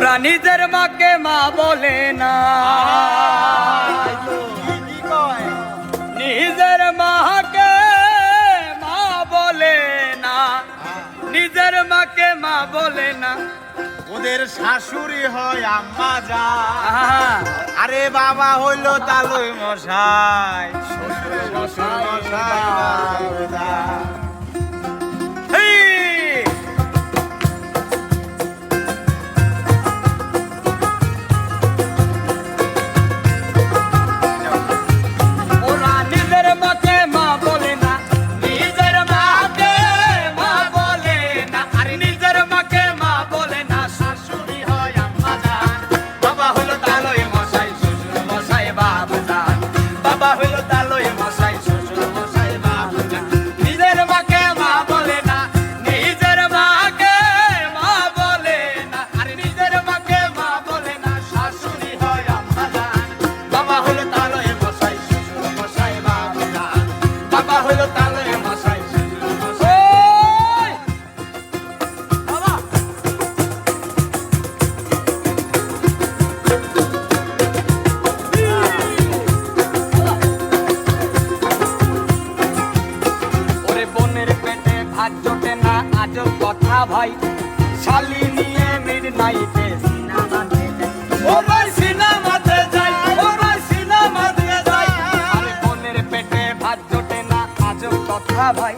ওরা নিজের মাকে মা বলে না, নিজের মাকে মা বলে না, নিজের মাকে মা বলে না, ওদের শাশুড়ি হয় আম্মা জান। আরে বাবা হইল তালুই মশাই, শ্বশুর মশাই বাবা। ভাই শালি নিয়ে মিডনাইটে সিনেমাতে যাই, ও ভাই সিনেমাতে যাই, ও ভাই সিনেমাতে যাই। আরে বোনের পেটে ভাত জোটে না, আজব কথা ভাই,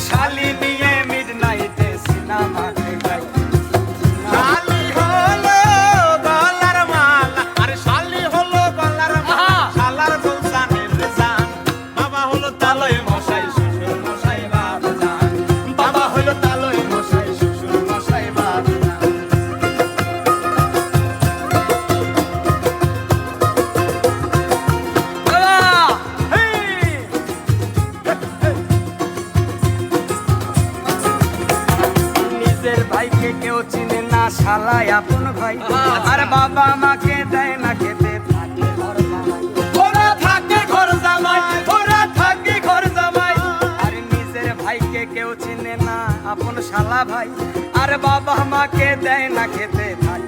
শালি নিয়ে মিডনাইটে সিনেমাতে যাই। শালি হলো গলার মালা, আরে শালি হলো গলার মালা, শালার বউ জানের জান। বাবা হলো তালয় মশাই, শ্বশুর মশাই বাবা জান। বাবা হলো তালয় মশাই, শ্বশুর মশাই বাবা জান। নিজের ভাইকে কেউ চিনে না, শালায় আপন ভাই। আর বাবা মাকে দেয় না খেতে, থাকে ঘর জামাই, ওরা থাকে ঘর জামাই, ওরা থাকে ঘর জামাই। আর নিজের ভাইকে কেউ চিনে না, আপন শালা ভাই। আর বাবা মাকে দেয় না খেতে, থাকে